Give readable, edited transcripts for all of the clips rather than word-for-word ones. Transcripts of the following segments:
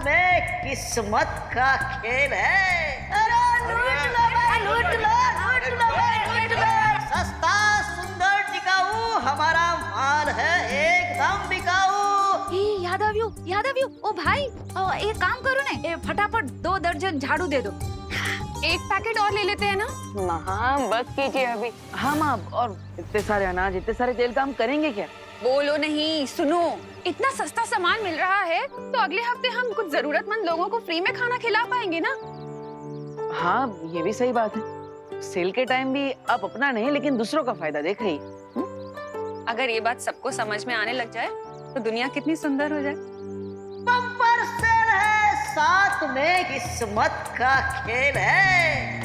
में किस्मत का खेल है। अरे लूट लो भाई, लूट लो, लूट लो भाई, लूट लो। सस्ता सुंदर टिकाऊ हमारा माल है, एकदम बिकाऊ। याद આવ્યું ओ भाई एक काम करो ना, फटाफट 2 दर्जन झाड़ू दे दो। एक पैकेट और ले लेते हैं ना। हाँ बस कीजिए अभी। हाँ माँ, और इतने सारे अनाज, इतने सारे तेल का हम करेंगे क्या? बोलो नहीं, सुनो, इतना सस्ता सामान मिल रहा है तो अगले हफ्ते हम कुछ जरूरतमंद लोगों को फ्री में खाना खिला पाएंगे ना। हाँ ये भी सही बात है। सेल के टाइम भी आप अपना नहीं लेकिन दूसरों का फायदा देख रही। अगर ये बात सबको समझ में आने लग जाए तो दुनिया कितनी सुंदर हो जाए। बम्पर सेल है, साथ में किस्मत का खेल है।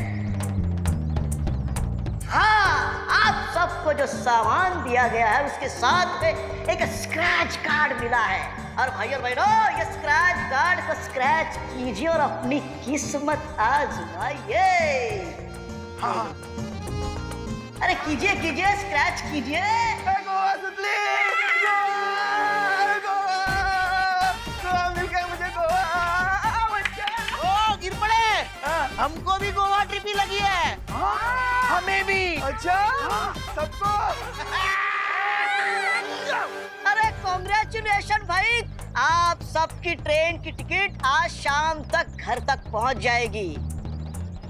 हाँ, आप सबको जो सामान दिया गया है उसके साथ में एक स्क्रैच कार्ड मिला है। और भाई और बहनों, ये स्क्रैच कार्ड को स्क्रैच कीजिए और अपनी किस्मत आजमाइए। हाँ, अरे कीजिए कीजिए, स्क्रैच कीजिए। हमको भी गोवा ट्रिप ही लगी है। हमें भी। अच्छा सबको। अरे कांग्रेचुलेशन भाई, आप सबकी ट्रेन की टिकट आज शाम तक घर तक पहुंच जाएगी।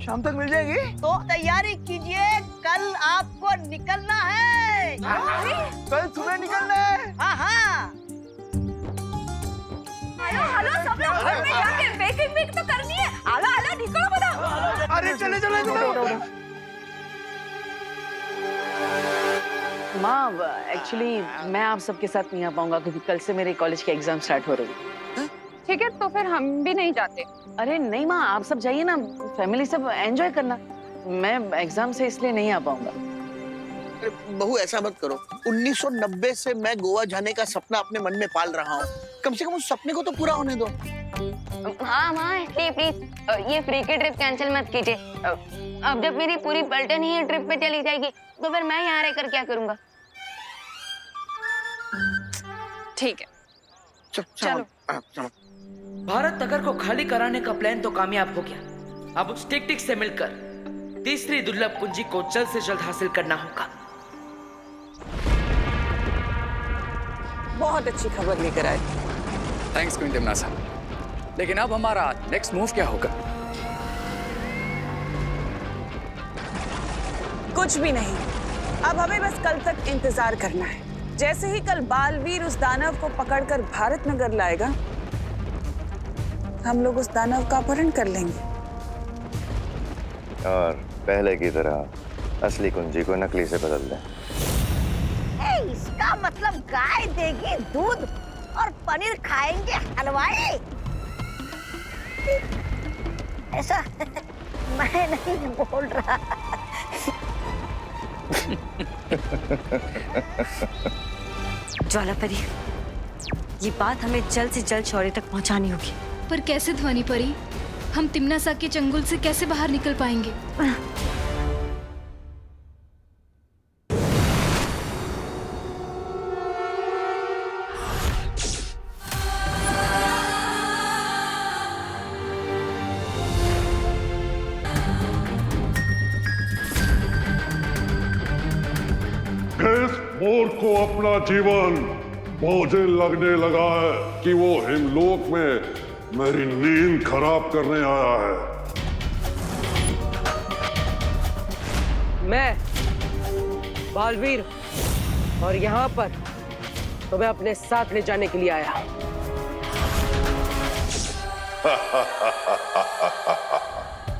शाम तक मिल जाएगी? तो तैयारी कीजिए, कल आपको निकलना है। कल सुबह निकलना है। हाँ हाँ। हेलो सब लोग घर में जाके पैकिंग तो करनी है। आला निकलो बता। अरे चले चले चले। माँ एक्चुअली मैं आप सबके साथ नहीं आ पाऊंगा क्योंकि कल से मेरे कॉलेज के एग्जाम स्टार्ट हो रही है। ठीक है, तो फिर हम भी नहीं जाते। अरे नहीं माँ, आप सब जाइए ना, फैमिली सब एंजॉय करना। मैं एग्जाम से इसलिए नहीं आ पाऊंगा। बहू ऐसा मत करो, 1990 से मैं गोवा जाने का सपना अपने मन में पाल रहा हूँ। कम से कम उस सपने को तो पूरा होने दो। हाँ माँ प्लीज ये फ्री की ट्रिप कैंसिल मत कीजिए। अब जब मेरी पूरी पलटन ही ट्रिप पे चली जाएगी तो फिर मैं यहाँ रहकर क्या करूँगा? ठीक है, चलो। भारत नगर को खाली कराने का प्लान तो कामयाब हो गया। अब उस टिक-टिक से मिलकर तीसरी दुर्लभ कुंजी को जल्द से जल्द हासिल करना होगा। बहुत अच्छी खबर लेकर आए। थैंक्स क्विंटम नासा। लेकिन अब हमारा नेक्स्ट मूव क्या होगा? कुछ भी नहीं, अब हमें बस कल तक इंतजार करना है। जैसे ही कल बालवीर उस दानव को पकड़कर भारत नगर लाएगा, हम लोग उस दानव का अपहरण कर लेंगे और पहले की तरह असली कुंजी को नकली से बदल दें। इसका मतलब गाय देगी दूध और पनीर खाएंगे हलवाई। ऐसा मैं नहीं बोल रहा। ज्वालापरी, ये बात हमें जल्द से जल्द शौर्य तक पहुंचानी होगी। पर कैसे ध्वनि परी? हम तिम्नासा के चंगुल से कैसे बाहर निकल पाएंगे? किस मूर्ख को अपना जीवन बोझिल लगने लगा है कि वो हिमलोक में मेरी नींद खराब करने आया है। मैं बालवीर और यहाँ पर तुम्हें अपने साथ ले जाने के लिए आया।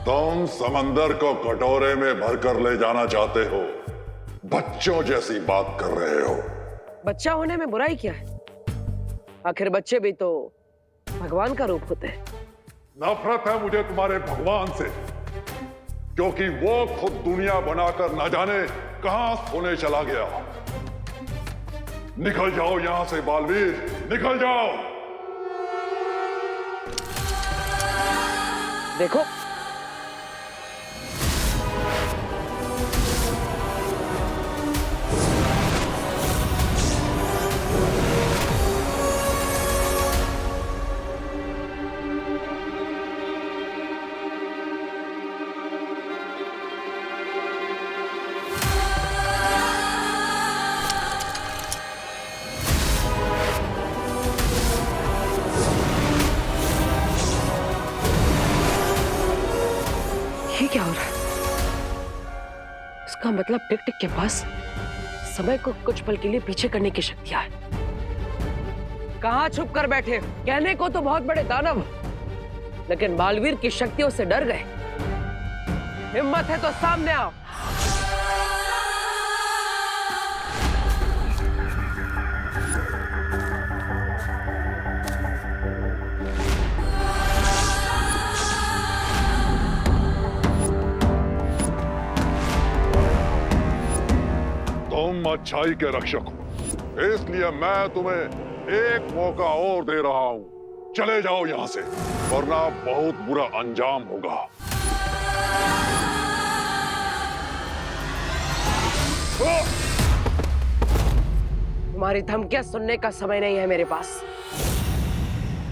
तुम समंदर को कटोरे में भरकर ले जाना चाहते हो, बच्चों जैसी बात कर रहे हो। बच्चा होने में बुराई क्या है? आखिर बच्चे भी तो भगवान का रूप होते हैं। नफरत है मुझे तुम्हारे भगवान से, क्योंकि वो खुद दुनिया बनाकर न जाने कहां सोने चला गया। निकल जाओ यहां से बालवीर, निकल जाओ। देखो, क्या हो रहा है? इसका मतलब टिक टिक के पास समय को कुछ पल के लिए पीछे करने की शक्तियां है। कहाँ छुप कर बैठे? कहने को तो बहुत बड़े दानव, लेकिन बालवीर की शक्तियों से डर गए। हिम्मत है तो सामने आओ। तुम अच्छाई के रक्षक हो, इसलिए मैं तुम्हें एक मौका और दे रहा हूं। चले जाओ यहां से, वरना बहुत बुरा अंजाम होगा। तुम्हारी धमकियां सुनने का समय नहीं है मेरे पास।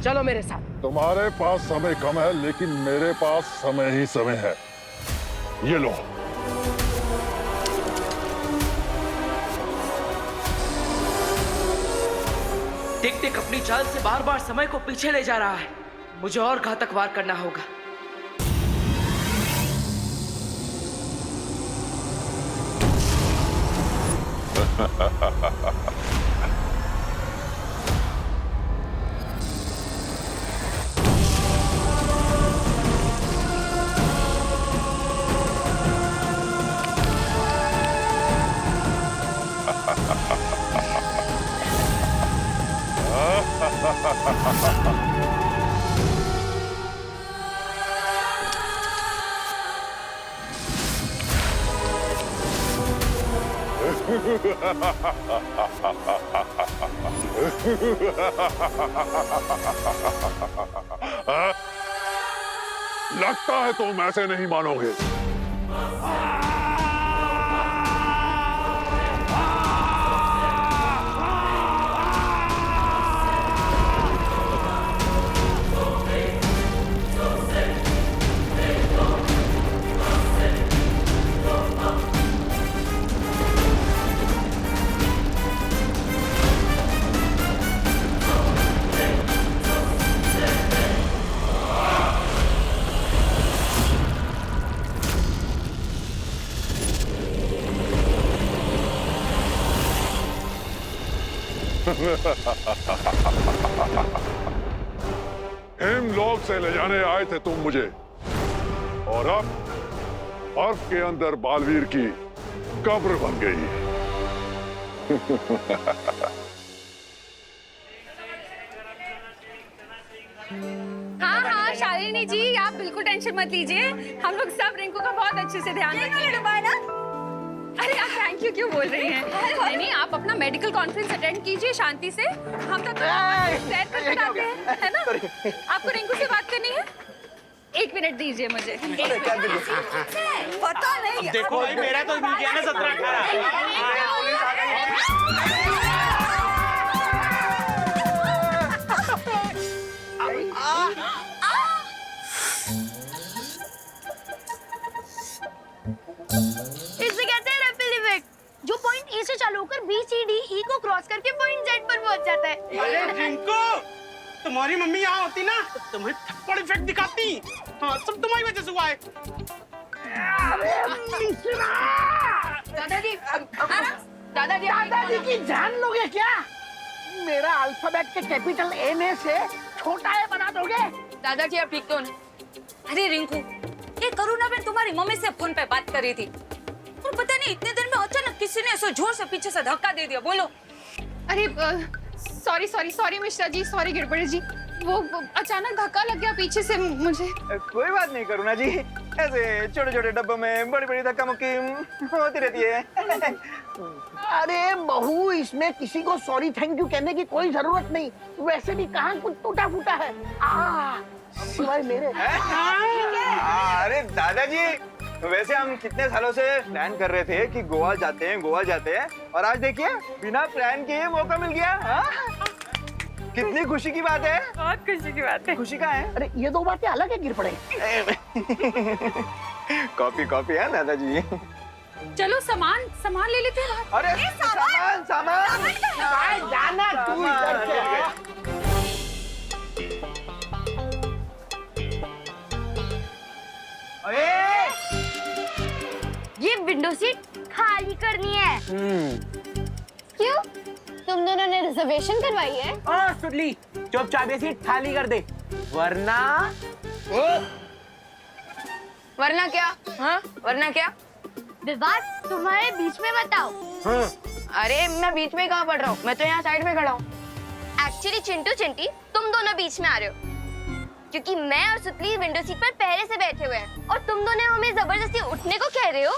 चलो मेरे साथ। तुम्हारे पास समय कम है, लेकिन मेरे पास समय ही समय है। ये लो। टिक टिक अपनी चाल से बार बार समय को पीछे ले जा रहा है। मुझे और घातक वार करना होगा। लगता है तुम ऐसे नहीं मानोगे। हिमलोक से ले जाने आए थे तुम मुझे, और अब बर्फ के अंदर बालवीर की कब्र बन गई। हाँ हाँ शालिनी जी, आप बिल्कुल टेंशन मत लीजिए। हम लोग सब रिंकू का बहुत अच्छे से ध्यान रखेंगे। अरे आप थैंक यू क्यों बोल रही हैं? नहीं, आप अपना मेडिकल कॉन्फ्रेंस अटेंड कीजिए शांति से। हम तो सैर करके आते हैं, है ना? आपको रिंकू से बात करनी है? 1 मिनट दीजिए मुझे। पता नहीं। देखो भाई, मेरा तो मिल गया ना 17-18। इसे कहते हैं रैपिड इफेक्ट, जो पॉइंट ए से चालू होकर बी सी डी ई को क्रॉस करके पॉइंट जेड पर पहुंच जाता है। अरे रिंकू, तुम्हारी मम्मी यहाँ होती ना तो तुम्हें थप्पड़ इफेक्ट दिखाती। हाँ, सब तुम्हारी वजह से हुआ है। दादाजी की जान लोगे क्या? मेरा अल्फाबेट के कैपिटल एन ए से छोटा ए बना दोगे? दादाजी आप ठीक तो नहीं? अरे रिंकू, ये करुणा बहन तुम्हारी मम्मी से फोन पे बात कर रही थी, और पता नहीं इतने देर में अचानक किसी ने ऐसे जोर से पीछे से धक्का दे दिया। बोलो। अरे सॉरी मिश्रा जी, सॉरी गिरबड़ी जी, वो अचानक धक्का लग गया पीछे से मुझे। कोई बात नहीं करुणा जी, ऐसे छोटे छोटे डब्बों में बड़ी बड़ी धक्का मुक्की होती रहती है। अरे बहू, इसमें किसी को सॉरी थैंक यू कहने की कोई जरूरत नहीं। वैसे भी कहाँ कुछ टूटा फूटा है, सिवाय मेरे। अरे दादाजी, वैसे हम कितने सालों से प्लान कर रहे थे कि गोवा जाते हैं, और आज देखिए बिना प्लान के ये मौका मिल गया। कितनी खुशी की बात है। बहुत खुशी की बात है। खुशी का है। अरे ये दो बातें अलग है गिरपड़े। कॉपी है दादाजी। चलो सामान ले लेते हैं। अरे सामान जाना तू इधर से। अरे विंडो सीट खाली करनी है। क्यों? तुम दोनों ने रिजर्वेशन करवाई है? सुडली, चुपचाप ये सीट खाली कर दे, वरना वरना क्या? हाँ, वरना क्या? विवाद तुम्हारे बीच में मत आओ। अरे मैं बीच में कहाँ पड़ रहा हूँ, मैं तो यहाँ साइड में खड़ा हूँ। एक्चुअली चिंटू चिंटी तुम दोनों बीच में आ रहे हो, क्योंकि मैं और सुतली विंडो सीट पर पहले से बैठे हुए हैं और तुम दोनों हमें जबरदस्ती उठने को कह रहे हो।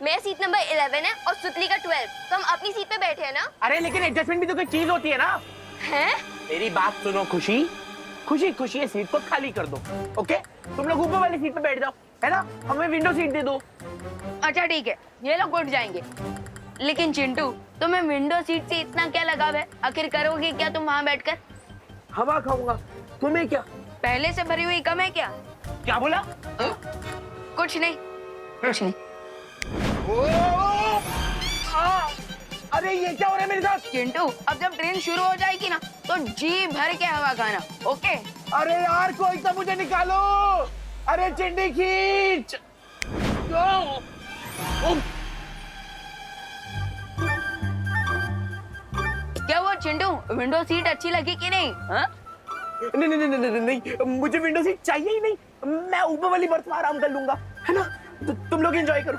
मेरा सीट नंबर 11 है और सुतली का 12, तो हम अपनी सीट पे बैठे हैं ना। अरे लेकिन एडजस्टमेंट भी तो कोई चीज होती है ना। हैं? मेरी बात सुनो खुशी, खुशी खुशी ये सीट को खाली कर दो, ओके? तुम लोग ऊपर वाली सीट पे बैठ जाओ, है ना? हमें विंडो सीट दे दो। अच्छा ठीक है, ये लोग उठ जाएंगे। लेकिन चिंटू, तुम्हें विंडो सीट से इतना क्या लगाव है? आखिर करोगे क्या तुम वहाँ बैठकर? हवा खाऊंगा। तुम्हें क्या? पहले से भरी हुई कम है क्या? क्या बोला? कुछ नहीं, कुछ नहीं। अरे ये क्या हो रहा है मेरे साथ? चिंटू, अब जब ट्रेन शुरू हो जाएगी ना, तो जी भर के हवा खाना, ओके? अरे यार कोई तो मुझे निकालो। अरे चिंटी खींच। क्या वो चिंटू, विंडो सीट अच्छी लगी कि नहीं? हाँ? नहीं नहीं नहीं नहीं नहीं, मुझे विंडो सीट चाहिए ही नहीं। मैं ऊपर वाली बर्थ में आराम कर लूंगा, है ना? तुम लोग एंजॉय करो।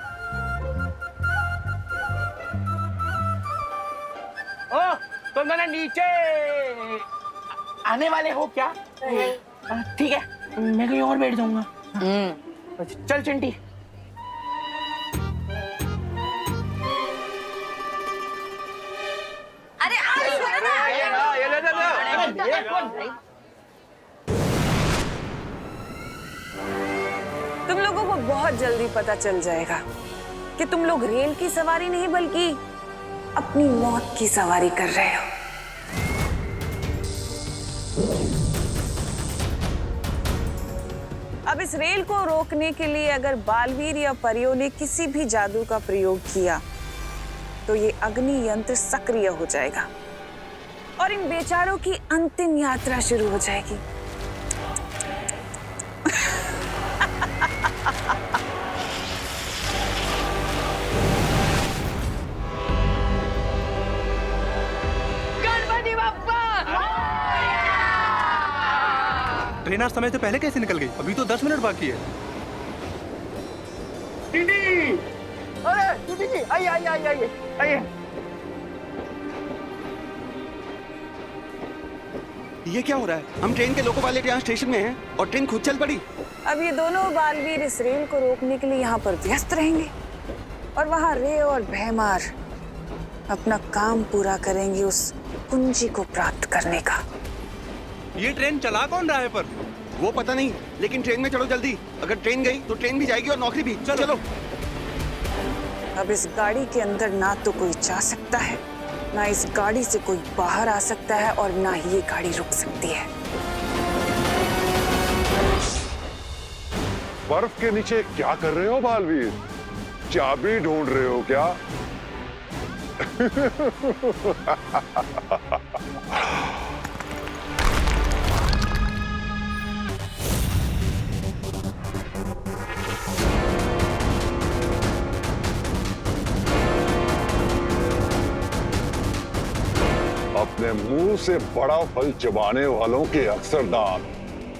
ओ, तुम दोनों नीचे आने वाले हो क्या? ठीक है, मैं कहीं और बैठ जाऊंगा। चल चिंटी। अरे तुम लोगों को बहुत जल्दी पता चल जाएगा कि तुम लोग रेल की सवारी नहीं बल्कि अपनी मौत की सवारी कर रहे हो। अब इस रेल को रोकने के लिए अगर बालवीर या परियों ने किसी भी जादू का प्रयोग किया तो ये अग्नि यंत्र सक्रिय हो जाएगा और इन बेचारों की अंतिम यात्रा शुरू हो जाएगी। गणपति बप्पा! ट्रेन आज समय से पहले कैसे निकल गई? अभी तो 10 मिनट बाकी है। चिंटी! अरे चिंटी जी, आइए आइए आइए आइए आइए। ये क्या हो रहा है? हम ट्रेन के लोको पायलट यहाँ स्टेशन में हैं और ट्रेन खुद चल पड़ी। अब ये दोनों बालवीर इस रेल को रोकने के लिए यहाँ पर व्यस्त रहेंगे और वहाँ रे और भैमार अपना काम पूरा करेंगे उस कुंजी को प्राप्त करने का। ये ट्रेन चला कौन रहा है पर? वो पता नहीं, लेकिन ट्रेन में चलो जल्दी। अगर ट्रेन गई तो ट्रेन भी जाएगी और नौकरी भी। चलो। अब इस गाड़ी के अंदर ना तो कोई जा सकता है, ना इस गाड़ी से कोई बाहर आ सकता है और ना ही ये गाड़ी रुक सकती है। बर्फ के नीचे क्या कर रहे हो बालवीर? चाबी ढूंढ रहे हो क्या? अपने मुंह से बड़ा फल चबाने वालों के अक्सर दांत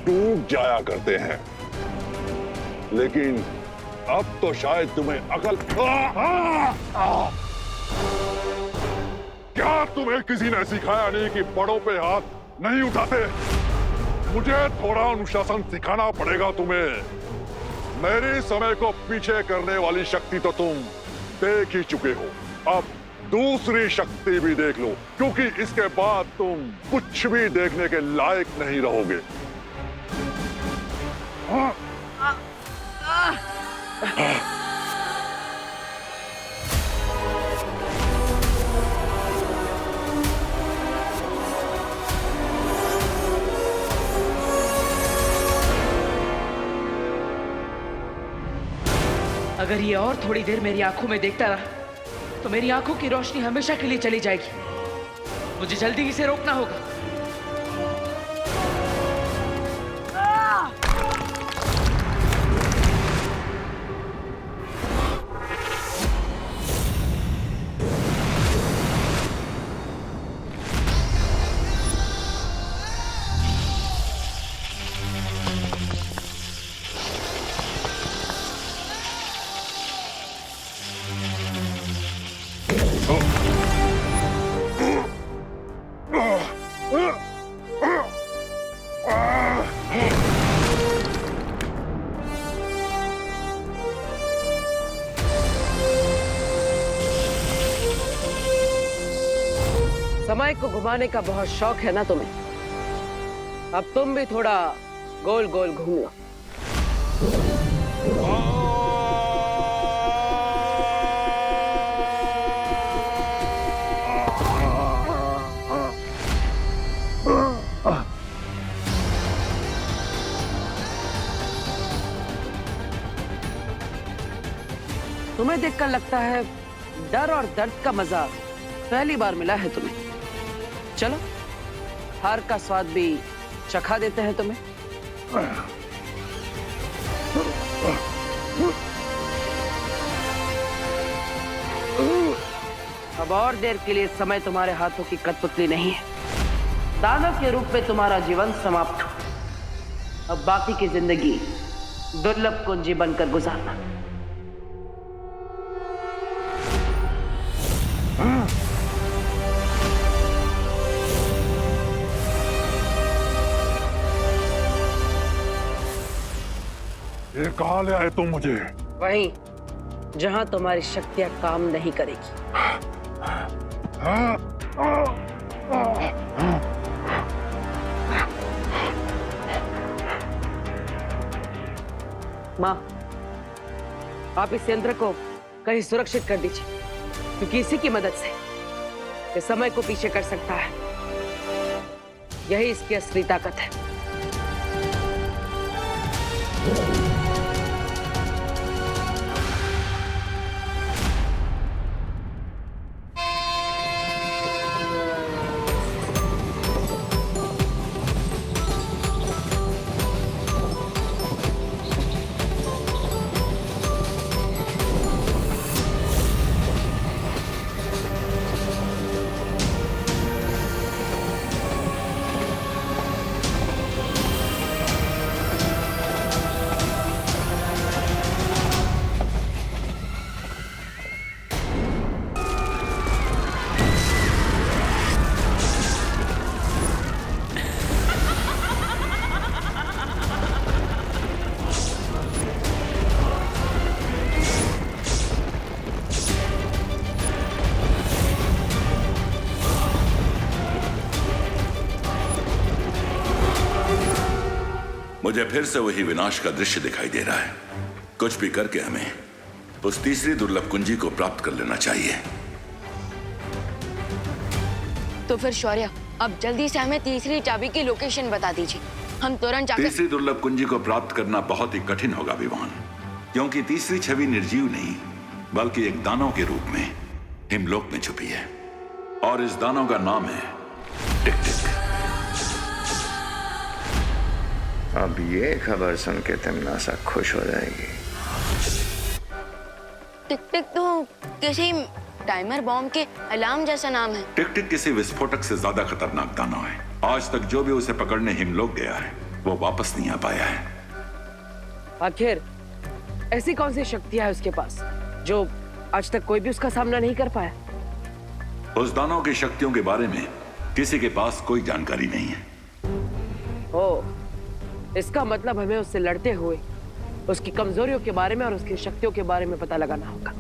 टूट जाया करते हैं, लेकिन अब तो शायद तुम्हें अकल। क्या तुम्हें किसी ने सिखाया नहीं कि बड़ों पे हाथ नहीं उठाते? मुझे थोड़ा अनुशासन सिखाना पड़ेगा तुम्हें। मेरे समय को पीछे करने वाली शक्ति तो तुम देख ही चुके हो, अब दूसरी शक्ति भी देख लो, क्योंकि इसके बाद तुम कुछ भी देखने के लायक नहीं रहोगे। हाँ? अगर ये और थोड़ी देर मेरी आंखों में देखता रहा तो मेरी आंखों की रोशनी हमेशा के लिए चली जाएगी। मुझे जल्दी इसे रोकना होगा। समय को घुमाने का बहुत शौक है ना तुम्हें? अब तुम भी थोड़ा गोल गोल घूम लो। तुम्हें देखकर लगता है डर और दर्द का मजा पहली बार मिला है तुम्हें। चलो हार का स्वाद भी चखा देते हैं तुम्हें। अब और देर के लिए समय तुम्हारे हाथों की कठपुतली नहीं है। दानव के रूप में तुम्हारा जीवन समाप्त हो। अब बाकी की जिंदगी दुर्लभ कुंजी बनकर गुजारना। ये कहाँ ले आए तुम मुझे? वहीं जहां तुम्हारी शक्तियां काम नहीं करेगी। माँ, आप इस यंत्र को कहीं सुरक्षित कर दीजिए, क्योंकि इसी की मदद से ये समय को पीछे कर सकता है। यही इसकी असली ताकत है। मुझे फिर से वही विनाश का दृश्य दिखाई दे रहा है। कुछ भी करके हमें उस तीसरी दुर्लभ कुंजी को प्राप्त कर लेना चाहिए। तो फिर शौर्य, अब जल्दी से हमें तीसरी चाबी की लोकेशन बता दीजिए। हम तुरंत जाकर तीसरी दुर्लभ कुंजी को प्राप्त करना बहुत ही कठिन होगा विवान, क्योंकि तीसरी छवि निर्जीव नहीं बल्कि एक दानव के रूप में हिमलोक में छुपी है, और इस दानव का नाम है टिक टिक। अब ये खबर सुन के तिमनासा खुश हो जाएगी। टिक टिक तो किसी टाइमर बॉम्ब के अलार्म जैसा नाम है। टिक टिक किसी विस्फोटक से ज्यादा खतरनाक दानव है। आज तक जो भी उसे पकड़ने हिमलोक गया है वो वापस नहीं आ पाया है। आखिर ऐसी कौन सी शक्तियां है उसके पास जो आज तक कोई भी उसका सामना नहीं कर पाया? उस दानव की शक्तियों के बारे में किसी के पास कोई जानकारी नहीं है। ओ, इसका मतलब हमें उससे लड़ते हुए उसकी कमजोरियों के बारे में और उसकी शक्तियों के बारे में पता लगाना होगा।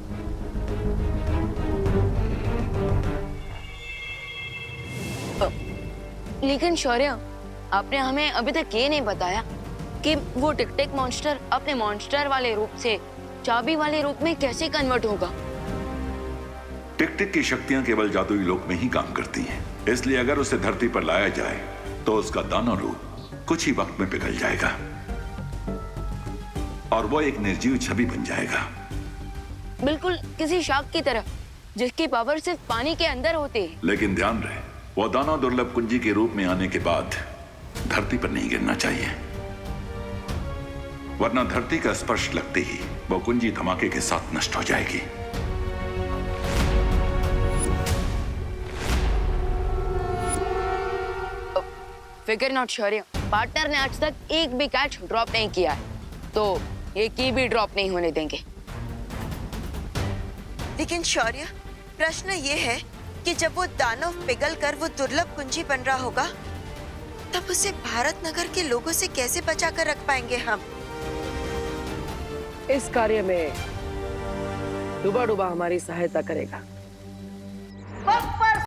लेकिन शौर्य, आपने हमें अभी तक ये नहीं बताया कि वो टिक टिक मॉन्स्टर अपने मॉन्स्टर वाले रूप से चाबी वाले रूप में कैसे कन्वर्ट होगा। टिक टिक की शक्तियां केवल जादुई लोक में ही काम करती हैं, इसलिए अगर उसे धरती पर लाया जाए तो उसका दानव रूप कुछ ही वक्त में पिघल जाएगा और वो एक निर्जीव छवि बन जाएगा। बिल्कुल किसी शार्क की तरह जिसकी पावर सिर्फ पानी के अंदर होती है। लेकिन ध्यान रहे, वो दानव दुर्लभ कुंजी के रूप में आने के बाद धरती पर नहीं गिरना चाहिए, वरना धरती का स्पर्श लगते ही वो कुंजी धमाके के साथ नष्ट हो जाएगी। फिकर नॉट शौर्य, पार्टनर ने आज तक एक भी कैच ड्रॉप नहीं किया है, तो एक की भी ड्रॉप नहीं होने देंगे। लेकिन शौर्य, प्रश्न ये है कि जब वो दानव पिघल कर वो दुर्लभ कुंजी बन रहा होगा, तब उसे भारत नगर के लोगों से कैसे बचा कर रख पाएंगे हम? इस कार्य में डूबा डूबा हमारी सहायता करेगा। पप्पा